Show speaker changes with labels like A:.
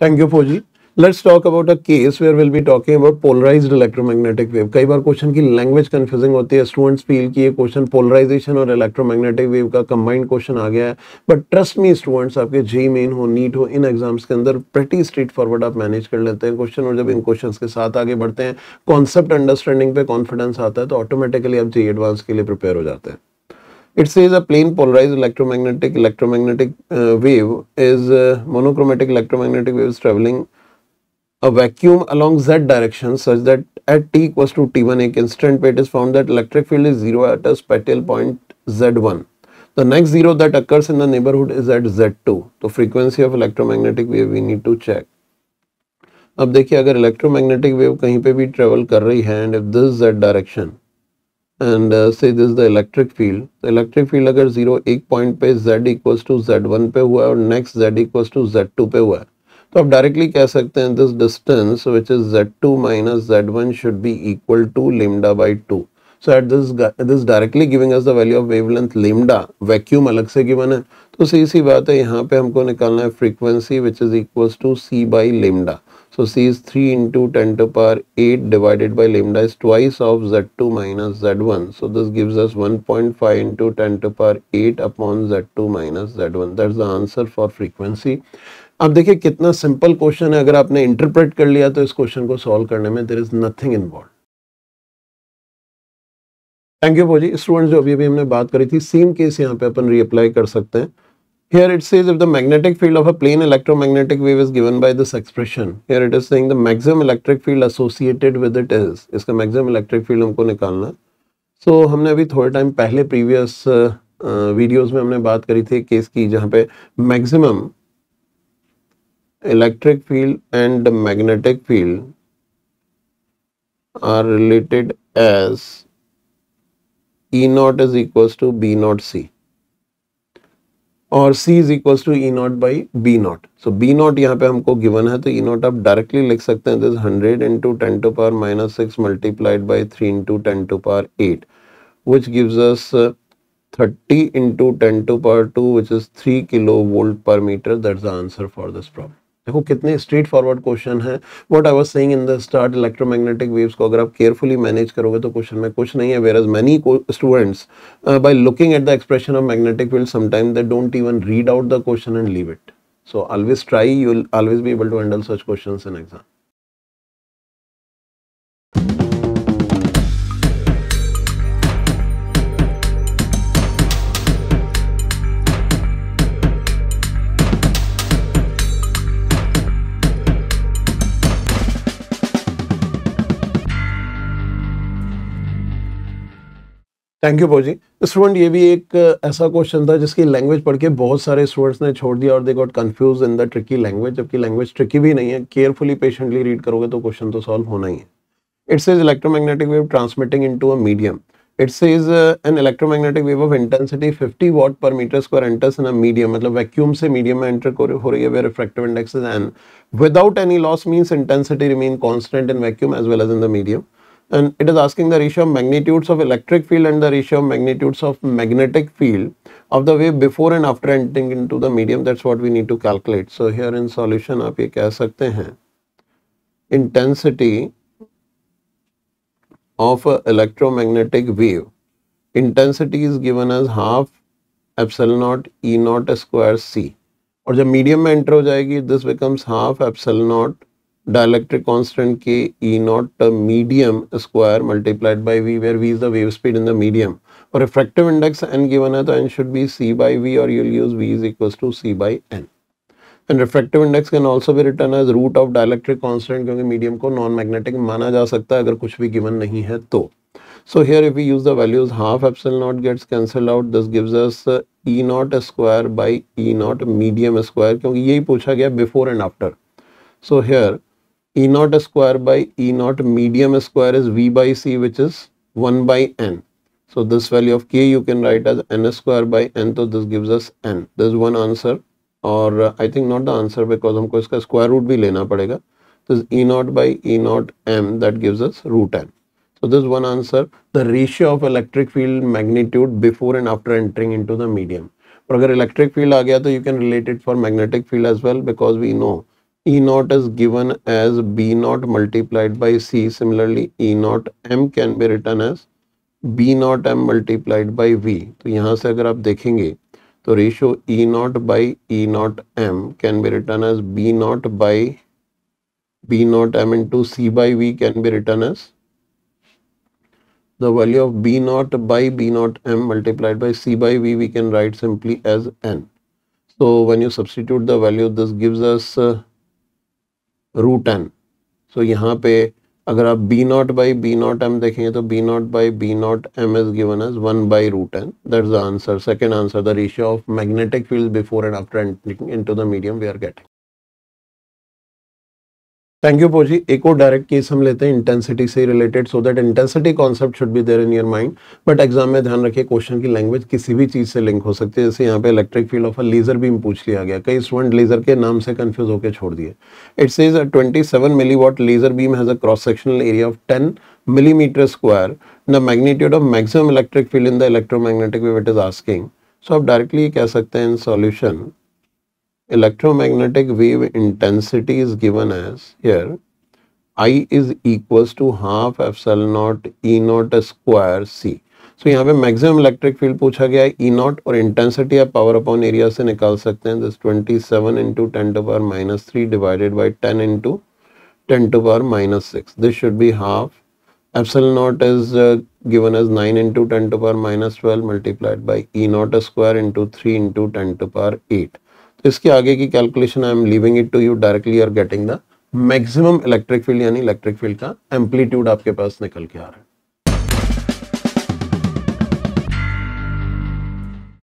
A: Thank you, Fauji. Let's talk about a case where we'll be talking about polarized electromagnetic wave. कई बार question की language confusing होती है, students feel कि ये question polarisation और electromagnetic wave का combined question आ गया है, बट ट्रस्ट मी स्टूडेंट्स, आपके जेईई मेन हो, नीट हो, इन एग्जाम्स के अंदर प्रेटी स्ट्रेट फॉरवर्ड आप मैनेज कर लेते हैं क्वेश्चन, और जब इन क्वेश्चंस के साथ आगे बढ़ते हैं, कॉन्सेप्ट अंडरस्टैंडिंग पे कॉन्फिडेंस आता है, तो ऑटोमेटिकली आप जेईई एडवांस के लिए प्रिपेयर हो जाते हैं. It says a plane polarized electromagnetic wave is monochromatic electromagnetic wave is traveling a vacuum along z direction such that at t equals to t1 एक instant पे it is found that electric field is zero at a spatial point z1. The next zero that occurs in the neighborhood is at z2. तो frequency of electromagnetic wave we need to check. अब देखिए, अगर electromagnetic wave कहीं पे भी travel कर रही है and if this z direction and say this is the electric field, तो electric field अगर जीरो एक पॉइंट पे z equals to z1 पे हुआ है और next z equals to z2 पे हुआ है, तो आप डायरेक्टली कह सकते हैं this distance which is z2 minus z1 should be equal to lambda by 2. So at this directly giving us the value of wavelength lambda, vacuum अलग से गिवन है, तो सीधी सी बात है, यहाँ पे हमको निकालना है frequency which is equals to c by lambda. So c is 3 into 10 to power 8 divided by lambda is twice of z2 minus z1. So this gives us 1.5 into 10 to power 8 upon z2 minus z1. That's the answer for frequency. अब देखिए कितना simple question है, अगर आपने interpret कर लिया तो इस क्वेश्चन को सॉल्व करने में there is nothing involve. Thank you Fauji. Students, जो अभी हमने बात करी थी, सेम केस यहाँ पे अपन रीअप्लाई कर सकते हैं. Here it says if the magnetic field of a plane electromagnetic wave is given by this expression, here it is saying the maximum electric field associated with it is, इसका maximum electric field हमको निकालना है. So हमने अभी थोड़े time पहले previous videos में हमने बात करी थी केस की, जहाँ पे maximum electric field and magnetic field are related as E naught is equals to B naught C. और C is equals to E naught by B naught. So B naught यहाँ पे हमको given है, तो E naught आप directly लिख सकते हैं, this 100 into 10 to power minus 6 multiplied by 3 into 10 to power 8, which gives us 30 into 10 to power 2, which is 3 kilovolt per meter. That's the answer for this problem. देखो कितने straight forward question है. What I was saying in the start, electromagnetic waves को अगर आप carefully manage करोगे तो question में कुछ नहीं है. Where as many students by looking at the expression of magnetic field sometime they don't even read out the question and leave it. So always try, you will always be able to handle such questions in exam. Thank you Fauji. Student, ये भी एक ऐसा question था जिसकी language पढ़ के बहुत सारे स्टूडेंट्स ने छोड़ दिया और they got confuse in the tricky language, जबकि लैंग्वेज ट्रिकी भी नहीं है. केयरफुली पेशेंटली रीड करोगे तो क्वेश्चन तो सॉल्व होना ही है. It says electromagnetic wave transmitting into a medium. It says an electromagnetic wave of intensity 50 watt per meter square enters in a medium, मतलब वैक्यूम से मीडियम में एंटर हो रही है, where refractive index is n without any loss, means intensity remain constant in vacuum as well as in the medium. And it is asking the ratio of magnitudes of electric field and the ratio of magnitudes of magnetic field of the wave before and after entering into the medium. That's what we need to calculate. So here in solution आप ये कह सकते हैं intensity of a electromagnetic wave. Intensity is given as half epsilon naught E naught square C. और जब medium में enter हो जाएगी, this becomes half epsilon naught dielectric constant K E naught medium square multiplied by V, where V is the wave speed in the medium. और refractive index n given है, तो n should be C by V, or you'll use V is equals to C by n. And refractive index can also be written as root of dielectric constant, क्योंकि medium को non magnetic माना जा सकता है अगर कुछ भी given नहीं है तो. So here if we use the values, half epsilon naught gets cancelled out. This gives us E naught square by E naught medium square, क्योंकि यही पूछा गया before and after. So here E naught square by E naught medium square is V by C, which is 1 by n. So this value of K you can write as n square by n, so this gives us n. This is one answer, or I think not the answer because हमको इसका square root भी लेना पड़ेगा. This is E naught by E naught m, that gives us root n. So this is one answer, the ratio of electric field magnitude before and after entering into the medium. और अगर electric field आ गया तो you can relate it for magnetic field as well, because we know E naught is given as B naught multiplied by C. Similarly, E naught M can be written as B naught M multiplied by V. तो यहाँ से अगर आप देखेंगे तो ratio E naught by E naught M can be written as B naught by B naught M into C by V can be written as the value of B naught by B naught M multiplied by C by V we can write simply as N. So when you substitute the value, this gives us root n. So यहाँ पे अगर आप B naught by B naught M देखेंगे तो B naught by B naught M is given as 1 by root n. That's the answer. Second answer, the ratio of magnetic field before and after entering into the medium we are getting. Thank you पोजी. एक और direct case हम लेते हैं intensity से related, so that intensity concept should be there in your mind. But exam में ध्यान रखिए क्वेश्चन की लैंग्वेज किसी भी चीज से लिंक हो सकती है. जैसे यहाँ पे electric field of a laser beam पूछ लिया गया, कई स्टूडेंट लेजर के नाम से कंफ्यूज होकर छोड़ दिए. It says a 27 milliwatt laser beam has a cross sectional area of 10 millimeter square. The magnitude of maximum electric field in the electromagnetic wave it is asking. So आप directly कह सकते हैं in solution electromagnetic wave intensity is given as here I is equals to half epsilon naught E naught square C. So यहाँ पे maximum electric field पूछा गया है E naught और इंटेंसिटी आप पावर अपॉन एरिया से निकाल सकते हैं. This 27 into 10 to power minus 3 divided by 10 into 10 to power minus 6. This should be half. Epsilon naught is given as 9 into 10 to power minus 12 multiplied by E naught square into 3 into 10 to power 8. तो इसके आगे की calculation I am leaving it to you. Directly are getting the maximum electric field यानी electric field का amplitude आपके पास निकल के आ रहा है.